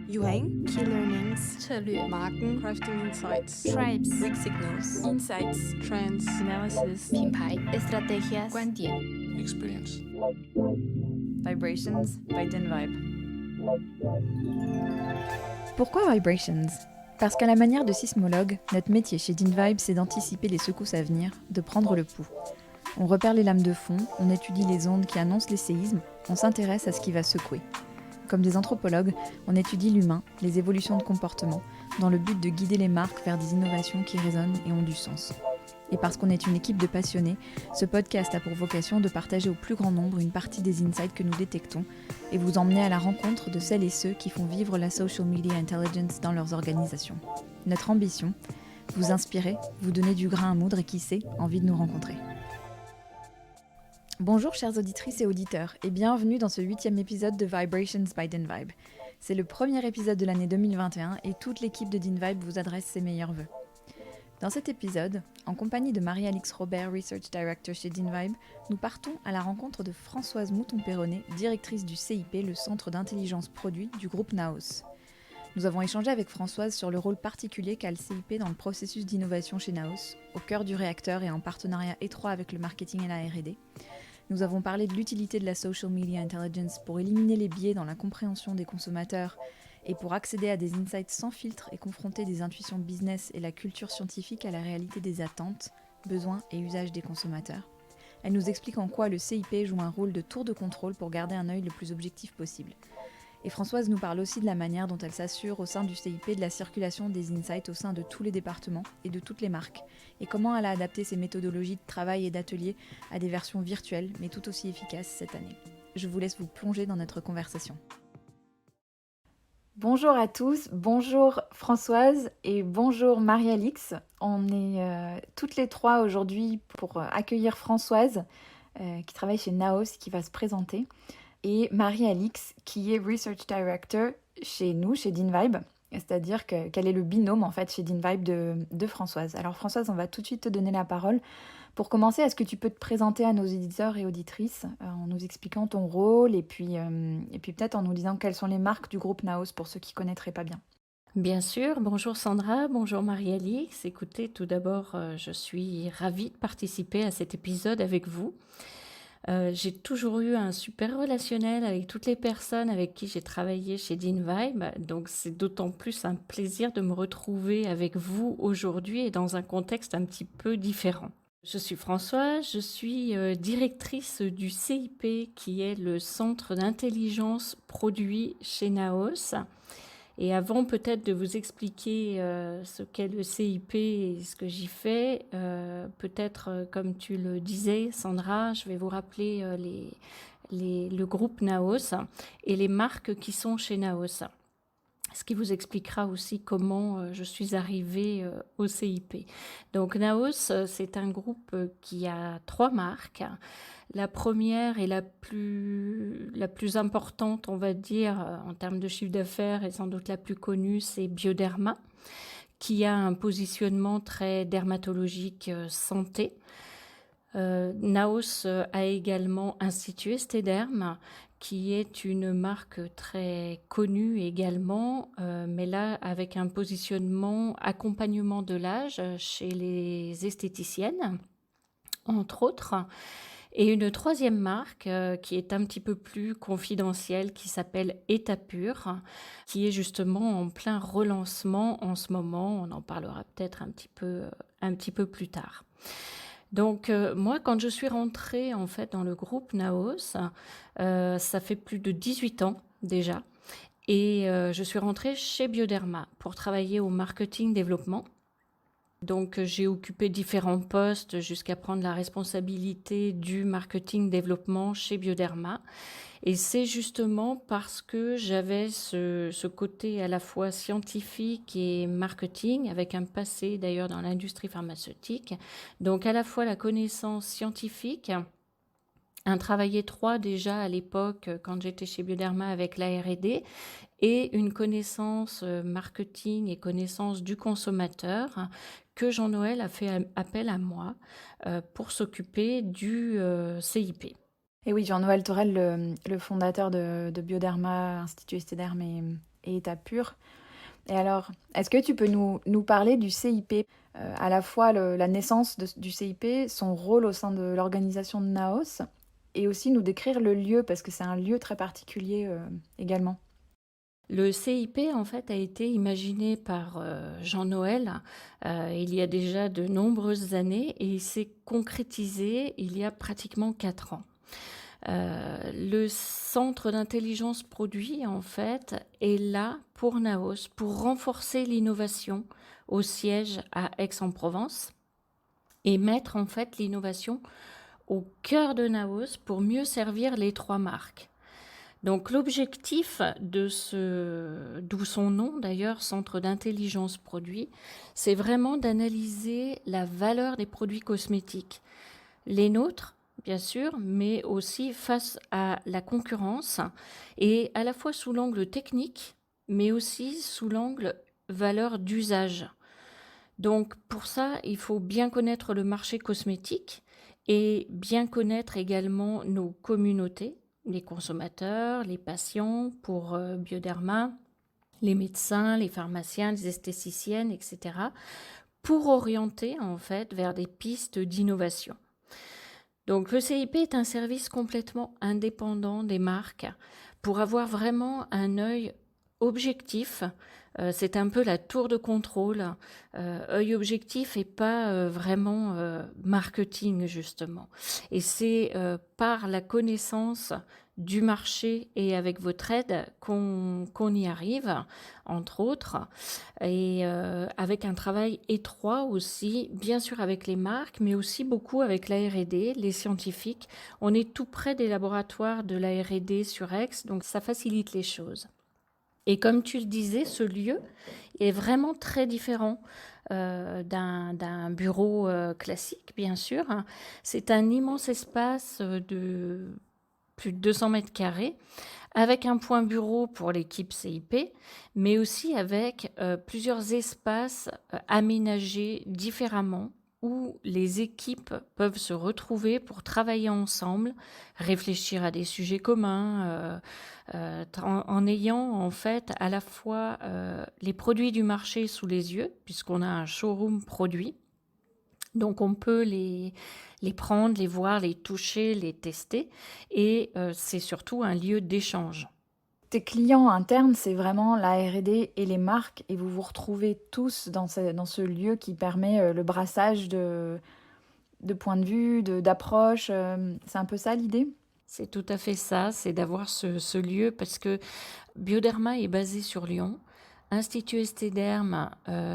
Yuheng, Key Learnings, 策略 Marken, Crafting Insights, Tribes Weak Signals, Insights, Trends, Analysis 品牌 Estrategias 观点 Experience. Vibrations by Dinvibe. Pourquoi Vibrations ? Parce qu'à la manière de sismologue, notre métier chez Dinvibe, c'est d'anticiper les secousses à venir, de prendre le pouls. On repère les lames de fond, on étudie les ondes qui annoncent les séismes, on s'intéresse à ce qui va secouer. Comme des anthropologues, on étudie l'humain, les évolutions de comportement, dans le but de guider les marques vers des innovations qui résonnent et ont du sens. Et parce qu'on est une équipe de passionnés, ce podcast a pour vocation de partager au plus grand nombre une partie des insights que nous détectons et vous emmener à la rencontre de celles et ceux qui font vivre la social media intelligence dans leurs organisations. Notre ambition, vous inspirer, vous donner du grain à moudre et qui sait, envie de nous rencontrer. Bonjour chères auditrices et auditeurs et bienvenue dans ce 8e épisode de Vibrations by Dinvibe. C'est le premier épisode de l'année 2021 et toute l'équipe de Dinvibe vous adresse ses meilleurs vœux. Dans cet épisode, en compagnie de Marie-Alix Robert, Research Director chez Dinvibe, nous partons à la rencontre de Françoise Mouton-Perronnet, directrice du CIP, le Centre d'intelligence produit du groupe Naos. Nous avons échangé avec Françoise sur le rôle particulier qu'a le CIP dans le processus d'innovation chez Naos, au cœur du réacteur et en partenariat étroit avec le marketing et la R&D. Nous avons parlé de l'utilité de la social media intelligence pour éliminer les biais dans la compréhension des consommateurs et pour accéder à des insights sans filtre et confronter des intuitions business et la culture scientifique à la réalité des attentes, besoins et usages des consommateurs. Elle nous explique en quoi le CIP joue un rôle de tour de contrôle pour garder un œil le plus objectif possible. Et Françoise nous parle aussi de la manière dont elle s'assure au sein du CIP de la circulation des insights au sein de tous les départements et de toutes les marques, et comment elle a adapté ses méthodologies de travail et d'atelier à des versions virtuelles, mais tout aussi efficaces cette année. Je vous laisse vous plonger dans notre conversation. Bonjour à tous, bonjour Françoise et bonjour Marie-Alix. On est toutes les trois aujourd'hui pour accueillir Françoise qui travaille chez Naos, qui va se présenter, et Marie-Alix qui est Research Director chez nous, chez Dinvibe, c'est-à-dire qu'elle est le binôme en fait chez Dinvibe de Françoise. Alors Françoise, on va tout de suite te donner la parole. Pour commencer, est-ce que tu peux te présenter à nos éditeurs et auditrices en nous expliquant ton rôle et puis peut-être en nous disant quelles sont les marques du groupe Naos pour ceux qui ne connaîtraient pas bien. Bien sûr, bonjour Sandra, bonjour Marie-Alix. Écoutez, tout d'abord, je suis ravie de participer à cet épisode avec vous. J'ai toujours eu un super relationnel avec toutes les personnes avec qui j'ai travaillé chez Dinvibe, donc c'est d'autant plus un plaisir de me retrouver avec vous aujourd'hui et dans un contexte un petit peu différent. Je suis Françoise, je suis directrice du CIP qui est le Centre d'intelligence produit chez Naos. Et avant peut-être de vous expliquer ce qu'est le CIP et ce que j'y fais, peut-être comme tu le disais Sandra, je vais vous rappeler le groupe Naos et les marques qui sont chez Naos. Ce qui vous expliquera aussi comment je suis arrivée au CIP. Donc Naos, c'est un groupe qui a 3 marques. La première et la plus importante, on va dire, en termes de chiffre d'affaires et sans doute la plus connue, c'est Bioderma, qui a un positionnement très dermatologique santé. Naos a également institué Stederm, qui est une marque très connue également, mais là avec un positionnement accompagnement de l'âge chez les esthéticiennes, entre autres. Et une troisième marque qui est un petit peu plus confidentielle, qui s'appelle Etapur, qui est justement en plein relancement en ce moment. On en parlera peut-être un petit peu plus tard. Donc moi, quand je suis rentrée en fait dans le groupe Naos, ça fait plus de 18 ans déjà, et je suis rentrée chez Bioderma pour travailler au marketing développement. Donc j'ai occupé différents postes jusqu'à prendre la responsabilité du marketing développement chez Bioderma. Et c'est justement parce que j'avais ce côté à la fois scientifique et marketing, avec un passé d'ailleurs dans l'industrie pharmaceutique. Donc à la fois la connaissance scientifique, un travail étroit déjà à l'époque quand j'étais chez Bioderma avec la R&D, et une connaissance marketing et connaissance du consommateur que Jean-Noël a fait appel à moi pour s'occuper du CIP. Et oui, Jean-Noël Torel, le fondateur de Bioderma, Institut Estéderme et État Pur. Et alors, est-ce que tu peux nous parler du CIP, à la fois la naissance du CIP, son rôle au sein de l'organisation de Naos, et aussi nous décrire le lieu, parce que c'est un lieu très particulier également. Le CIP, en fait, a été imaginé par Jean-Noël il y a déjà de nombreuses années et il s'est concrétisé il y a pratiquement 4 ans. Le centre d'intelligence produit, en fait, est là pour Naos, pour renforcer l'innovation au siège à Aix-en-Provence et mettre, en fait, l'innovation au cœur de Naos pour mieux servir les 3 marques. Donc l'objectif d'où son nom d'ailleurs, Centre d'intelligence produit, c'est vraiment d'analyser la valeur des produits cosmétiques. Les nôtres, bien sûr, mais aussi face à la concurrence et à la fois sous l'angle technique, mais aussi sous l'angle valeur d'usage. Donc pour ça, il faut bien connaître le marché cosmétique et bien connaître également nos communautés, les consommateurs, les patients pour Bioderma, les médecins, les pharmaciens, les esthéticiennes, etc., pour orienter en fait vers des pistes d'innovation. Donc le CIP est un service complètement indépendant des marques pour avoir vraiment un œil objectif. C'est un peu la tour de contrôle, œil objectif et pas vraiment marketing justement. Et c'est par la connaissance du marché et avec votre aide qu'on y arrive, entre autres, et avec un travail étroit aussi, bien sûr avec les marques, mais aussi beaucoup avec la R&D, les scientifiques. On est tout près des laboratoires de la R&D sur Aix, donc ça facilite les choses. Et comme tu le disais, ce lieu est vraiment très différent d'un bureau classique, bien sûr. C'est un immense espace de plus de 200 mètres carrés, avec un point bureau pour l'équipe CIP, mais aussi avec plusieurs espaces aménagés différemment où les équipes peuvent se retrouver pour travailler ensemble, réfléchir à des sujets communs, en ayant en fait à la fois les produits du marché sous les yeux, puisqu'on a un showroom produit. Donc on peut les prendre, les voir, les toucher, les tester, et c'est surtout un lieu d'échange. Tes clients internes, c'est vraiment la R&D et les marques, et vous vous retrouvez tous dans ce lieu qui permet le brassage de points de vue, d'approches. C'est un peu ça l'idée ? C'est tout à fait ça, c'est d'avoir ce lieu, parce que Bioderma est basé sur Lyon, Institut Estéderme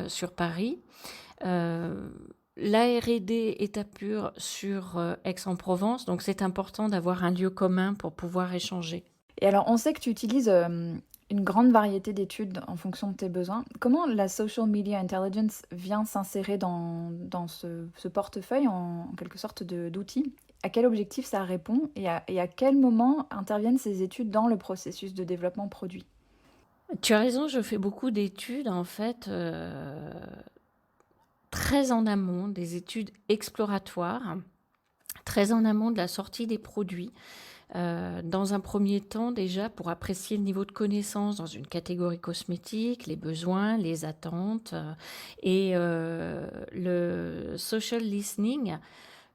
sur Paris, la R&D État Pur sur Aix-en-Provence, donc c'est important d'avoir un lieu commun pour pouvoir échanger. Et alors, on sait que tu utilises une grande variété d'études en fonction de tes besoins. Comment la social media intelligence vient s'insérer dans ce portefeuille en quelque sorte d'outils ? À quel objectif ça répond et à quel moment interviennent ces études dans le processus de développement produit ? Tu as raison, je fais beaucoup d'études en fait très en amont, des études exploratoires, très en amont de la sortie des produits. Dans un premier temps déjà pour apprécier le niveau de connaissance dans une catégorie cosmétique, les besoins, les attentes et le social listening,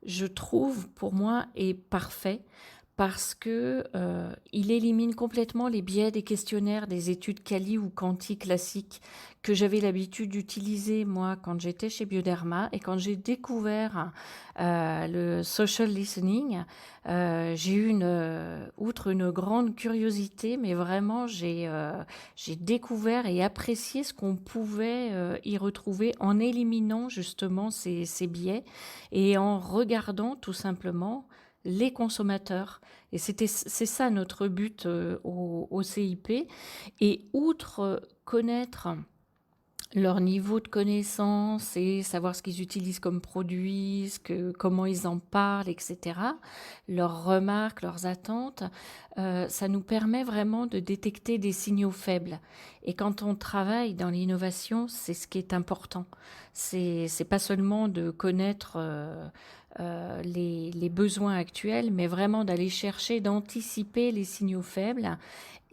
je trouve pour moi est parfait parce que il élimine complètement les biais des questionnaires des études quali ou quanti classiques que j'avais l'habitude d'utiliser moi quand j'étais chez Bioderma, et quand j'ai découvert le social listening, j'ai eu outre une grande curiosité, mais vraiment j'ai découvert et apprécié ce qu'on pouvait y retrouver en éliminant justement ces biais et en regardant tout simplement les consommateurs. Et c'est ça notre but au CIP. Et outre connaître leur niveau de connaissance et savoir ce qu'ils utilisent comme produits, comment ils en parlent, etc., leurs remarques, leurs attentes, ça nous permet vraiment de détecter des signaux faibles. Et quand on travaille dans l'innovation, c'est ce qui est important. C'est pas seulement de connaître les besoins actuels, mais vraiment d'aller chercher, d'anticiper les signaux faibles.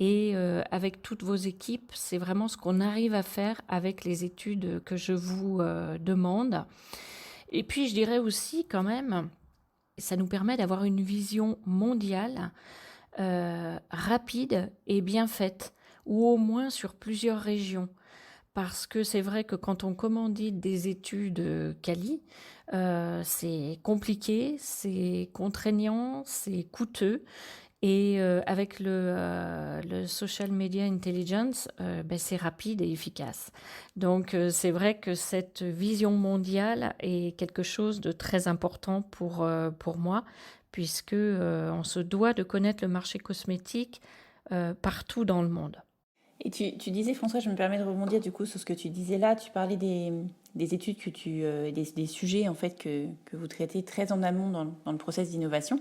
Et avec toutes vos équipes, c'est vraiment ce qu'on arrive à faire avec les études que je vous demande. Et puis, je dirais aussi quand même, ça nous permet d'avoir une vision mondiale rapide et bien faite, ou au moins sur plusieurs régions. Parce que c'est vrai que quand on commandite des études quali, c'est compliqué, c'est contraignant, c'est coûteux. Et avec le social media intelligence, c'est rapide et efficace. Donc c'est vrai que cette vision mondiale est quelque chose de très important pour moi, puisque on se doit de connaître le marché cosmétique partout dans le monde. Et tu disais, François, je me permets de rebondir du coup sur ce que tu disais là. Tu parlais des études des sujets en fait que vous traitez très en amont dans le process d'innovation.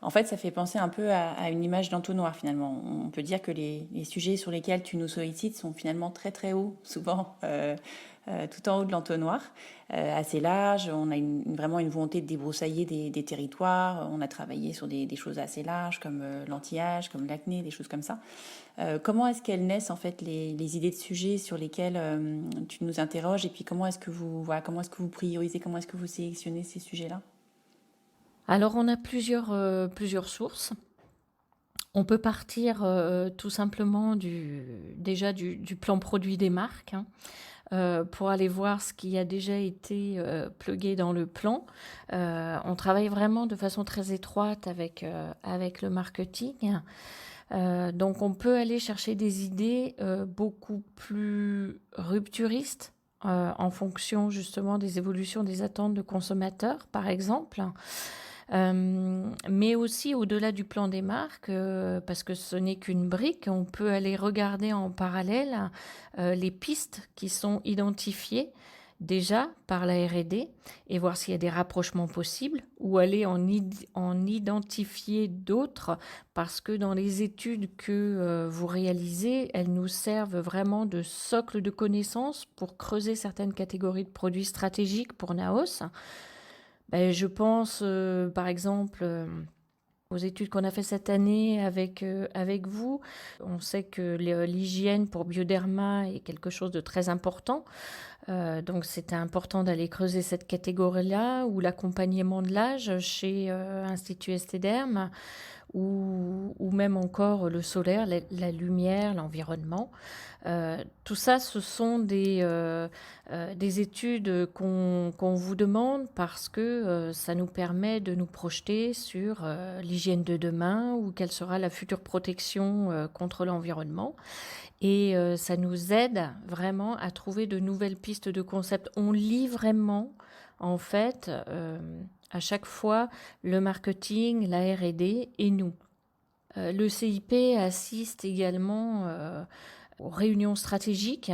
En fait, ça fait penser un peu à une image d'entonnoir finalement. On peut dire que les sujets sur lesquels tu nous sollicites sont finalement très très hauts, souvent tout en haut de l'entonnoir, assez large. On a vraiment une volonté de débroussailler des territoires. On a travaillé sur des choses assez larges comme l'anti-âge, comme l'acné, des choses comme ça. Comment est-ce qu'elles naissent en fait les idées de sujets sur lesquels tu nous interroges, et puis comment est-ce que vous priorisez, comment est-ce que vous sélectionnez ces sujets-là? Alors on a plusieurs sources. On peut partir tout simplement déjà du plan produit des marques, pour aller voir ce qui a déjà été plugué dans le plan. On travaille vraiment de façon très étroite avec le marketing. Donc on peut aller chercher des idées beaucoup plus rupturistes en fonction justement des évolutions des attentes de consommateurs, par exemple. Mais aussi au-delà du plan des marques, parce que ce n'est qu'une brique, on peut aller regarder en parallèle les pistes qui sont identifiées déjà par la R&D et voir s'il y a des rapprochements possibles, ou aller en identifier d'autres, parce que dans les études que vous réalisez, elles nous servent vraiment de socle de connaissances pour creuser certaines catégories de produits stratégiques pour Naos. Je pense, par exemple, aux études qu'on a fait cette année avec vous. On sait que l'hygiène pour Bioderma est quelque chose de très important. Donc, c'était important d'aller creuser cette catégorie-là, ou l'accompagnement de l'âge chez Institut Esthederm, ou même encore le solaire, la lumière, l'environnement. Tout ça, ce sont des études qu'on vous demande parce que ça nous permet de nous projeter sur l'hygiène de demain, ou quelle sera la future protection contre l'environnement. Et ça nous aide vraiment à trouver de nouvelles pistes de concept. On lit vraiment, en fait, à chaque fois, le marketing, la R&D et nous. Le CIP assiste également aux réunions stratégiques.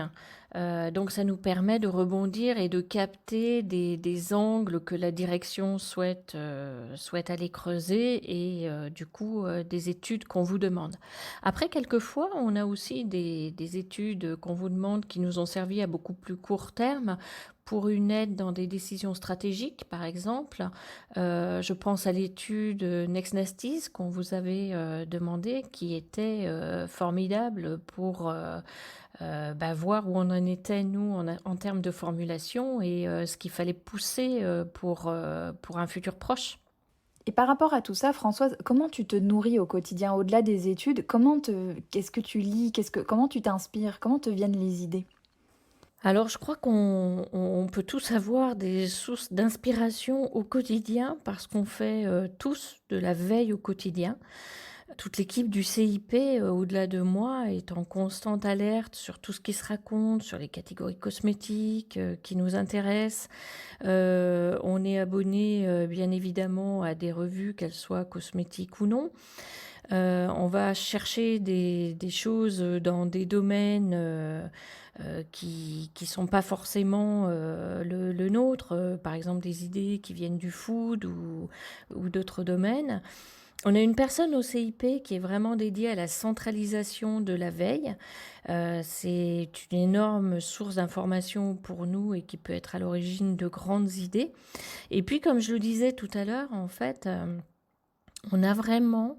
Donc ça nous permet de rebondir et de capter des angles que la direction souhaite aller creuser, et du coup des études qu'on vous demande. Après, quelquefois, on a aussi des études qu'on vous demande qui nous ont servi à beaucoup plus court terme pour une aide dans des décisions stratégiques, par exemple. Je pense à l'étude Next Nasties qu'on vous avait demandé, qui était formidable pour voir où on en était, nous, en termes de formulation, et ce qu'il fallait pousser pour un futur proche. Et par rapport à tout ça, Françoise, comment tu te nourris au quotidien, au-delà des études? Qu'est-ce que tu lis? Comment tu t'inspires? Comment te viennent les idées? Alors, je crois qu'on peut tous avoir des sources d'inspiration au quotidien, parce qu'on fait tous de la veille au quotidien. Toute l'équipe du CIP, au-delà de moi, est en constante alerte sur tout ce qui se raconte, sur les catégories cosmétiques qui nous intéressent. On est abonné, bien évidemment, à des revues, qu'elles soient cosmétiques ou non. On va chercher des choses dans des domaines qui sont pas forcément le nôtre, par exemple des idées qui viennent du food ou d'autres domaines. On a une personne au CIP qui est vraiment dédiée à la centralisation de la veille. C'est une énorme source d'information pour nous et qui peut être à l'origine de grandes idées. Et puis, comme je le disais tout à l'heure, en fait, on a vraiment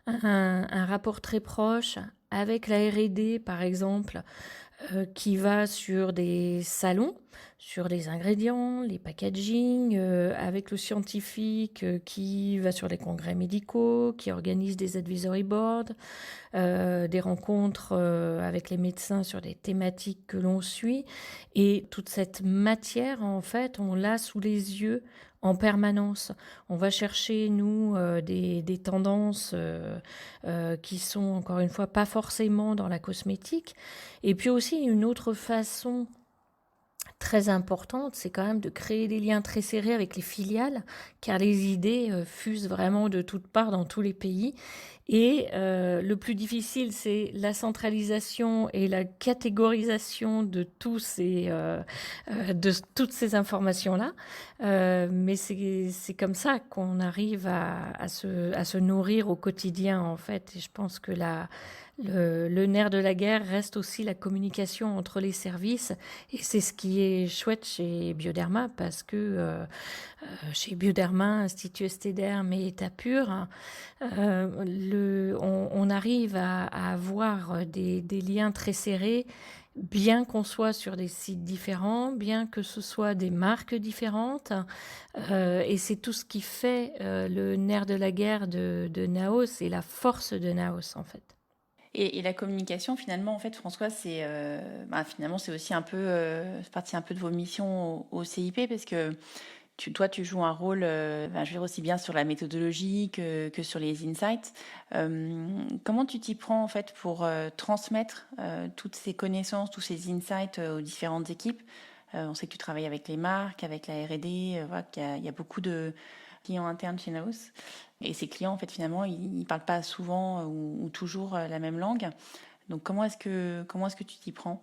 un rapport très proche avec la R&D, par exemple, qui va sur des salons, sur les ingrédients, les packaging, avec le scientifique qui va sur les congrès médicaux, qui organise des advisory boards, des rencontres avec les médecins sur des thématiques que l'on suit. Et toute cette matière, en fait, on l'a sous les yeux en permanence. On va chercher, nous, des tendances qui sont, encore une fois, pas forcément dans la cosmétique. Et puis aussi, une autre façon très importante, c'est quand même de créer des liens très serrés avec les filiales, car les idées fusent vraiment de toutes parts dans tous les pays. Et le plus difficile, c'est la centralisation et la catégorisation de de toutes ces informations-là. Mais c'est comme ça qu'on arrive à se nourrir au quotidien, en fait. Et je pense que le nerf de la guerre reste aussi la communication entre les services. Et c'est ce qui est chouette chez Bioderma, parce que chez Bioderma, Institut Estéderm et Etapur, on arrive à avoir des liens très serrés, bien qu'on soit sur des sites différents, bien que ce soit des marques différentes. Et c'est tout ce qui fait le nerf de la guerre de Naos et la force de Naos, en fait. Et la communication, finalement, en fait, François, finalement, c'est aussi un peu, c'est partie un peu de vos missions au CIP, parce que toi, tu joues un rôle, je veux dire, aussi bien sur la méthodologie que sur les insights. Comment tu t'y prends, en fait, pour transmettre toutes ces connaissances, tous ces insights aux différentes équipes? On sait que tu travailles avec les marques, avec la R&D, voilà, qu'il y a beaucoup de clients internes chez Naos. Et ces clients, en fait, finalement, ils parlent pas souvent ou toujours la même langue. Donc, comment est-ce que tu t'y prends?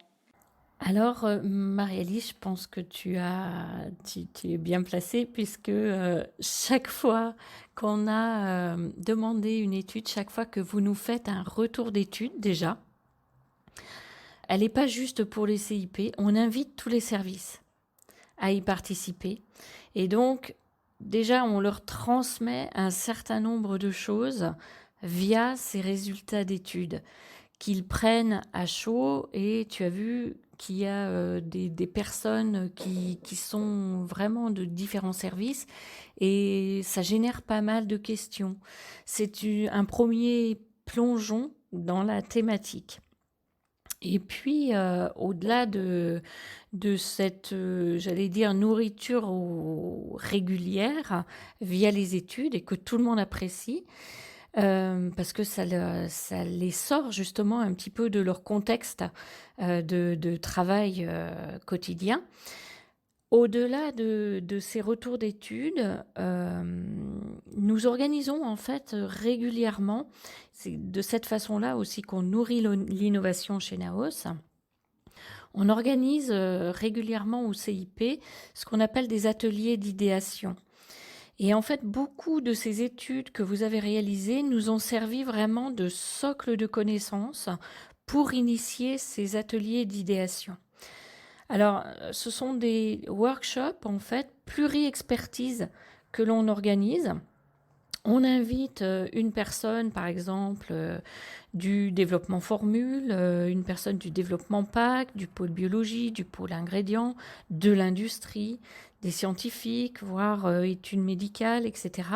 Alors, Marie-Alice, je pense que tu es bien placée, puisque chaque fois qu'on a demandé une étude, chaque fois que vous nous faites un retour d'étude, déjà, elle n'est pas juste pour les CIP, on invite tous les services à y participer. Et donc, déjà, on leur transmet un certain nombre de choses via ces résultats d'études qu'ils prennent à chaud. Et tu as vu qu'il y a des personnes qui sont vraiment de différents services, et ça génère pas mal de questions. C'est un premier plongeon dans la thématique. Et puis, au-delà de cette, j'allais dire, nourriture régulière via les études, et que tout le monde apprécie, parce que ça les sort justement un petit peu de leur contexte de travail quotidien. Au-delà de ces retours d'études, nous organisons en fait régulièrement, c'est de cette façon-là aussi qu'on nourrit l'innovation chez Naos. On organise régulièrement au CIP ce qu'on appelle des ateliers d'idéation. Et en fait, beaucoup de ces études que vous avez réalisées nous ont servi vraiment de socle de connaissances pour initier ces ateliers d'idéation. Alors, ce sont des workshops, en fait, pluri-expertise que l'on organise. On invite une personne, par exemple, du développement formule, une personne du développement PAC, du pôle biologie, du pôle ingrédients, de l'industrie, des scientifiques, voire études médicales, etc.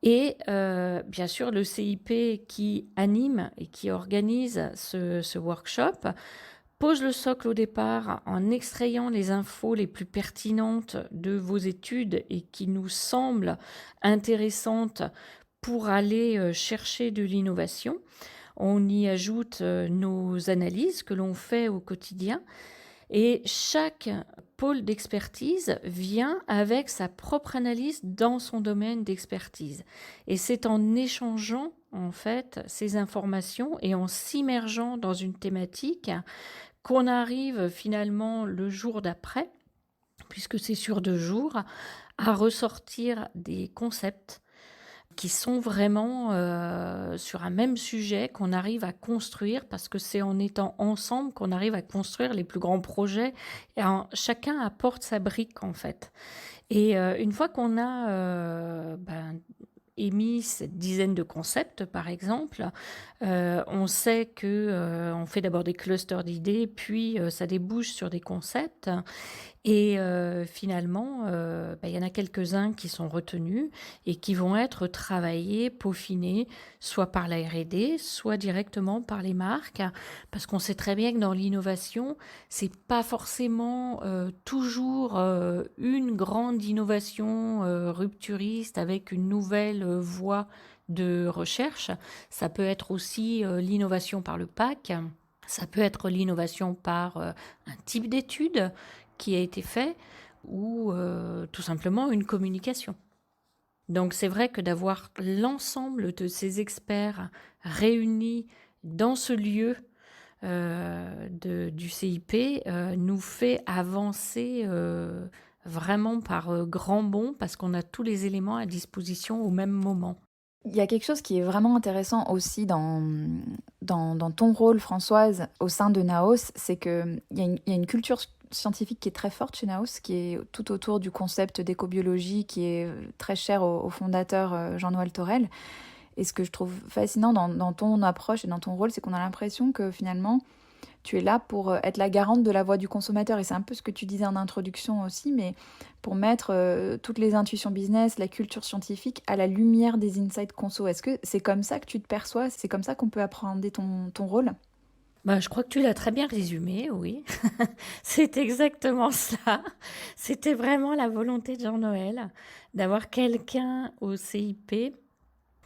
Et bien sûr, le CIP qui anime et qui organise ce workshop pose le socle au départ en extrayant les infos les plus pertinentes de vos études et qui nous semblent intéressantes pour aller chercher de l'innovation. On y ajoute nos analyses que l'on fait au quotidien. Et chaque pôle d'expertise vient avec sa propre analyse dans son domaine d'expertise. Et c'est en échangeant en fait ces informations et en s'immergeant dans une thématique qu'on arrive finalement le jour d'après, puisque c'est sur 2 jours, à ressortir des concepts qui sont vraiment sur un même sujet qu'on arrive à construire, parce que c'est en étant ensemble qu'on arrive à construire les plus grands projets. Et chacun apporte sa brique en fait. Et une fois qu'on a émis cette dizaine de concepts, par exemple, on sait que on fait d'abord des clusters d'idées, puis ça débouche sur des concepts. Et finalement, il y en a quelques-uns qui sont retenus et qui vont être travaillés, peaufinés, soit par la R&D, soit directement par les marques, parce qu'on sait très bien que dans l'innovation, c'est pas forcément toujours une grande innovation rupturiste avec une nouvelle voie de recherche. Ça peut être aussi l'innovation par le PAC, ça peut être l'innovation par un type d'étude qui a été fait, ou tout simplement une communication. Donc c'est vrai que d'avoir l'ensemble de ces experts réunis dans ce lieu du CIP nous fait avancer vraiment par grands bonds, parce qu'on a tous les éléments à disposition au même moment. Il y a quelque chose qui est vraiment intéressant aussi dans ton rôle, Françoise, au sein de Naos, c'est qu'il y a une culture scientifique qui est très forte chez Naos, qui est tout autour du concept d'écobiologie, qui est très cher au fondateur Jean-Noël Torel. Et ce que je trouve fascinant dans ton approche et dans ton rôle, c'est qu'on a l'impression que finalement, tu es là pour être la garante de la voix du consommateur. Et c'est un peu ce que tu disais en introduction aussi, mais pour mettre toutes les intuitions business, la culture scientifique à la lumière des insights conso. Est-ce que c'est comme ça que tu te perçois? C'est comme ça qu'on peut appréhender ton rôle? Je crois que tu l'as très bien résumé, oui. C'est exactement ça. C'était vraiment la volonté de Jean-Noël d'avoir quelqu'un au CIP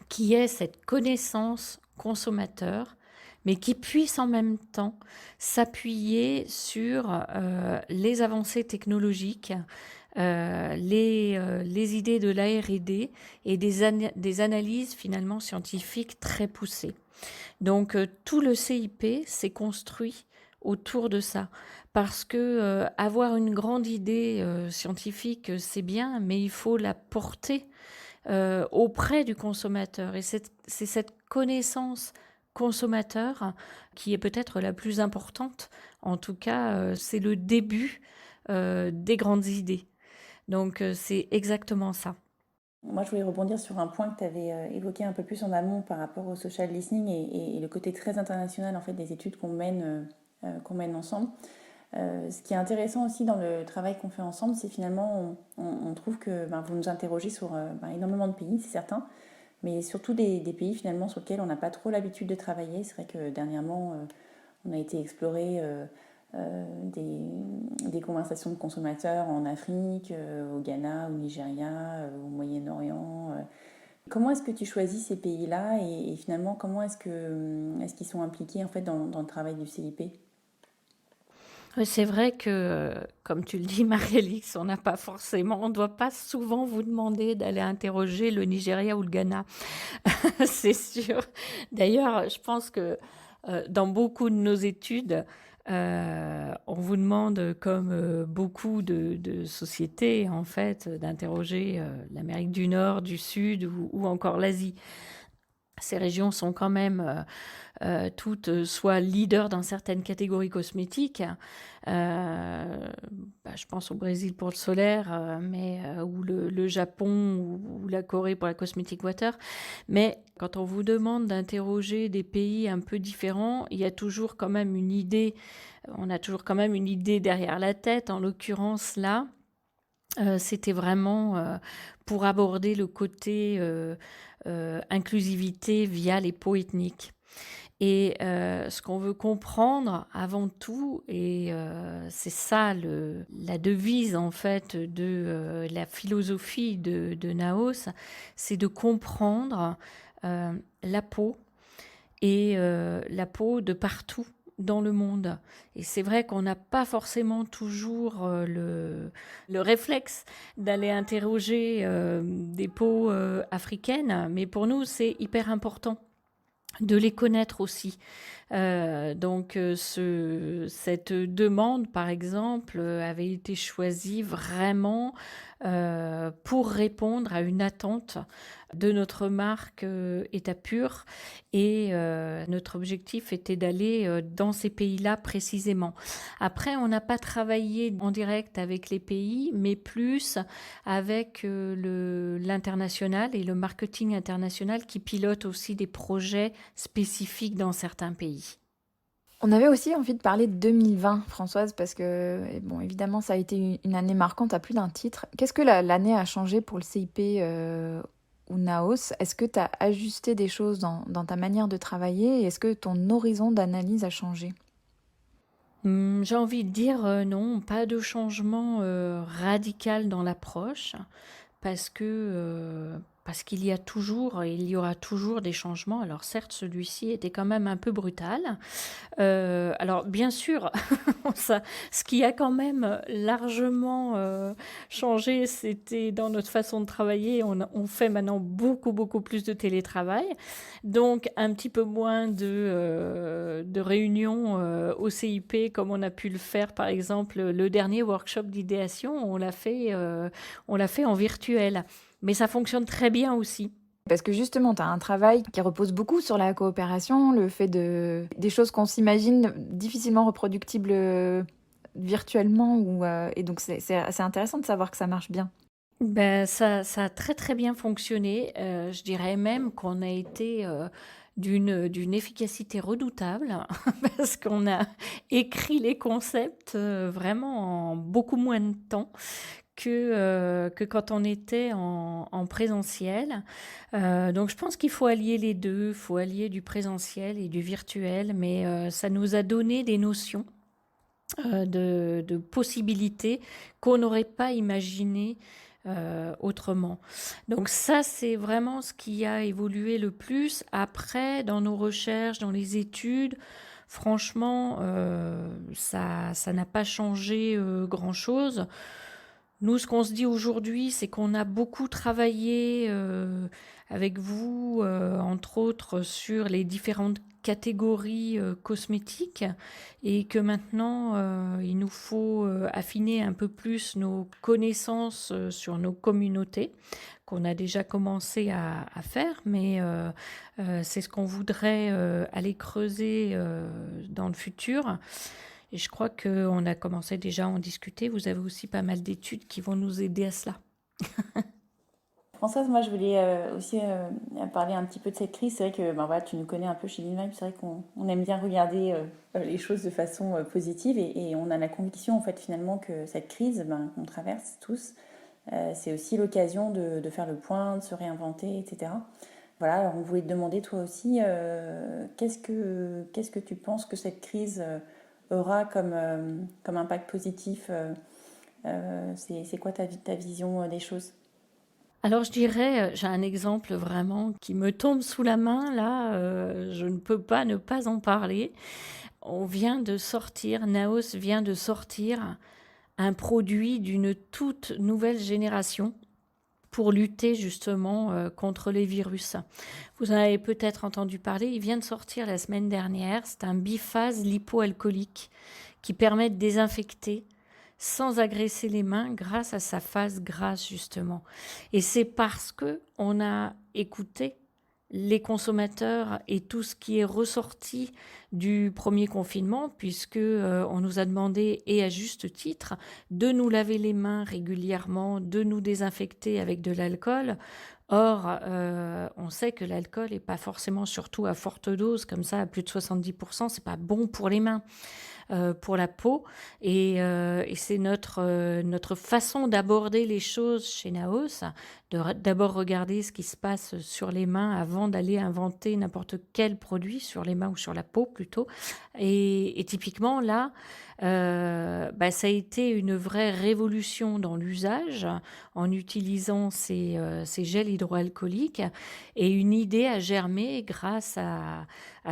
qui ait cette connaissance consommateur, mais qui puisse en même temps s'appuyer sur les avancées technologiques, les idées de la R&D et des analyses finalement scientifiques très poussées. Donc tout le CIP s'est construit autour de ça, parce que avoir une grande idée scientifique, c'est bien, mais il faut la porter auprès du consommateur. Et c'est cette connaissance consommateur qui est peut-être la plus importante. En tout cas, c'est le début des grandes idées. Donc c'est exactement ça. Moi, je voulais rebondir sur un point que tu avais évoqué un peu plus en amont par rapport au social listening et le côté très international en fait, des études qu'on mène ensemble. Ce qui est intéressant aussi dans le travail qu'on fait ensemble, c'est finalement, on trouve que vous nous interrogez sur énormément de pays, c'est certain, mais surtout des pays finalement sur lesquels on n'a pas trop l'habitude de travailler. C'est vrai que dernièrement, on a été explorer des conversations de consommateurs en Afrique, au Ghana, au Nigeria, au Moyen-Orient. Comment est-ce que tu choisis ces pays-là et finalement, comment est-ce qu'ils sont impliqués en fait, dans le travail du CIP ? C'est vrai que, comme tu le dis, Marie-Alix, on ne doit pas souvent vous demander d'aller interroger le Nigeria ou le Ghana, c'est sûr. D'ailleurs, je pense que dans beaucoup de nos études, on vous demande, comme beaucoup de sociétés, en fait, d'interroger l'Amérique du Nord, du Sud ou encore l'Asie. Ces régions sont quand même toutes soit leaders dans certaines catégories cosmétiques. Je pense au Brésil pour le solaire, ou le Japon ou la Corée pour la cosmetic water. Mais quand on vous demande d'interroger des pays un peu différents, il y a toujours quand même une idée. On a toujours quand même une idée derrière la tête. En l'occurrence, là, c'était vraiment pour aborder le côté inclusivité via les pôles ethniques. Et ce qu'on veut comprendre avant tout, et c'est ça la devise en fait de la philosophie de Naos, c'est de comprendre la peau et la peau de partout dans le monde. Et c'est vrai qu'on n'a pas forcément toujours le réflexe d'aller interroger des peaux africaines, mais pour nous, c'est hyper important de les connaître aussi. Cette demande, par exemple, avait été choisie vraiment pour répondre à une attente de notre marque État Pur. Et notre objectif était d'aller dans ces pays-là précisément. Après, on n'a pas travaillé en direct avec les pays, mais plus avec l'international et le marketing international qui pilote aussi des projets spécifiques dans certains pays. On avait aussi envie de parler de 2020, Françoise, parce que, bon, évidemment, ça a été une année marquante à plus d'un titre. Qu'est-ce que l'année a changé pour le CIP ou Naos? Est-ce que tu as ajusté des choses dans ta manière de travailler et est-ce que ton horizon d'analyse a changé? J'ai envie de dire non, pas de changement radical dans l'approche, parce qu'il y a toujours et il y aura toujours des changements. Alors certes, celui-ci était quand même un peu brutal. Alors bien sûr, ce qui a quand même largement changé, c'était dans notre façon de travailler. On fait maintenant beaucoup plus de télétravail, donc un petit peu moins de réunions au CIP comme on a pu le faire, par exemple, le dernier workshop d'idéation, on l'a fait en virtuel. Mais ça fonctionne très bien aussi. Parce que justement, tu as un travail qui repose beaucoup sur la coopération, le fait des choses qu'on s'imagine difficilement reproductibles virtuellement. Et donc, c'est intéressant de savoir que ça marche bien. Ça a très bien fonctionné. Je dirais même qu'on a été d'une efficacité redoutable parce qu'on a écrit les concepts vraiment en beaucoup moins de temps que quand on était en présentiel. Donc je pense qu'il faut allier les deux, il faut allier du présentiel et du virtuel, mais ça nous a donné des notions de possibilités qu'on n'aurait pas imaginées autrement. Donc ça, c'est vraiment ce qui a évolué le plus. Après, dans nos recherches, dans les études, franchement, ça n'a pas changé grand-chose. Nous, ce qu'on se dit aujourd'hui, c'est qu'on a beaucoup travaillé avec vous, entre autres, sur les différentes catégories cosmétiques et que maintenant, il nous faut affiner un peu plus nos connaissances sur nos communautés qu'on a déjà commencé à faire, mais c'est ce qu'on voudrait aller creuser dans le futur. Et je crois qu'on a commencé déjà à en discuter. Vous avez aussi pas mal d'études qui vont nous aider à cela. Françoise, moi je voulais aussi parler un petit peu de cette crise. C'est vrai que voilà, tu nous connais un peu chez DinVibe. C'est vrai qu'on aime bien regarder les choses de façon positive et on a la conviction en fait finalement que cette crise qu'on traverse tous, c'est aussi l'occasion de faire le point, de se réinventer, etc. Voilà, alors on voulait te demander toi aussi, qu'est-ce que tu penses que cette crise aura comme impact positif? C'est quoi ta vision des choses? Alors je dirais, j'ai un exemple vraiment qui me tombe sous la main, là, je ne peux pas ne pas en parler. Naos vient de sortir un produit d'une toute nouvelle génération pour lutter justement contre les virus. Vous en avez peut-être entendu parler, il vient de sortir la semaine dernière, c'est un biphase lipoalcoolique qui permet de désinfecter sans agresser les mains grâce à sa phase grasse justement. Et c'est parce qu'on a écouté les consommateurs et tout ce qui est ressorti du premier confinement, puisque on nous a demandé, et à juste titre, de nous laver les mains régulièrement, de nous désinfecter avec de l'alcool. Or, on sait que l'alcool n'est pas forcément, surtout à forte dose, comme ça, à plus de 70%, c'est pas bon pour les mains. Pour la peau et c'est notre façon d'aborder les choses chez Naos, d'abord regarder ce qui se passe sur les mains avant d'aller inventer n'importe quel produit, sur les mains ou sur la peau plutôt. Et typiquement là, ça a été une vraie révolution dans l'usage en utilisant ces gels hydroalcooliques, et une idée a germé grâce à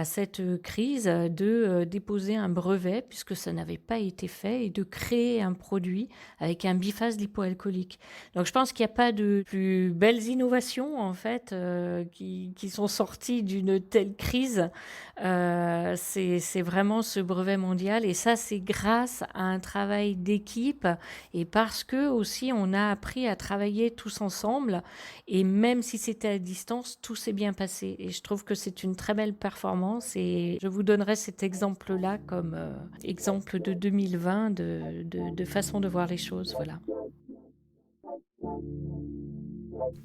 cette crise de déposer un brevet, puisque ça n'avait pas été fait, et de créer un produit avec un biphase lipoalcoolique. Donc je pense qu'il n'y a pas de plus belles innovations en fait qui sont sorties d'une telle crise. C'est vraiment ce brevet mondial, et ça c'est grâce à un travail d'équipe, et parce que aussi on a appris à travailler tous ensemble, et même si c'était à distance, tout s'est bien passé, et je trouve que c'est une très belle performance, et je vous donnerai cet exemple-là comme exemple de 2020 de façon de voir les choses. Voilà.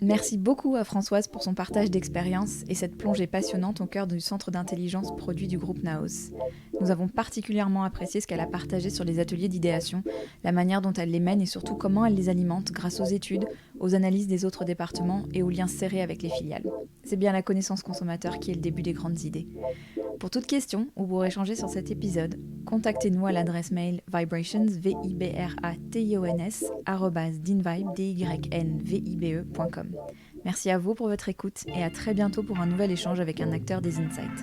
Merci beaucoup à Françoise pour son partage d'expérience et cette plongée passionnante au cœur du centre d'intelligence produit du groupe Naos. Nous avons particulièrement apprécié ce qu'elle a partagé sur les ateliers d'idéation, la manière dont elle les mène et surtout comment elle les alimente grâce aux études, aux analyses des autres départements et aux liens serrés avec les filiales. C'est bien la connaissance consommateur qui est le début des grandes idées. Pour toute question ou pour échanger sur cet épisode, contactez-nous à l'adresse mail vibrations, @dynvibe.com. Merci à vous pour votre écoute et à très bientôt pour un nouvel échange avec un acteur des Insights.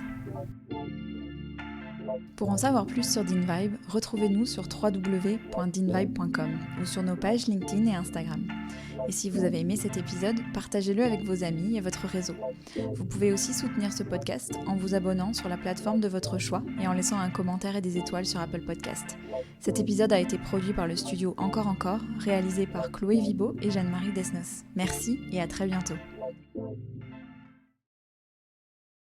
Pour en savoir plus sur DynVibe, retrouvez-nous sur www.dynvibe.com ou sur nos pages LinkedIn et Instagram. Et si vous avez aimé cet épisode, partagez-le avec vos amis et votre réseau. Vous pouvez aussi soutenir ce podcast en vous abonnant sur la plateforme de votre choix et en laissant un commentaire et des étoiles sur Apple Podcast. Cet épisode a été produit par le studio Encore, réalisé par Chloé Vibo et Jeanne-Marie Desnos. Merci et à très bientôt.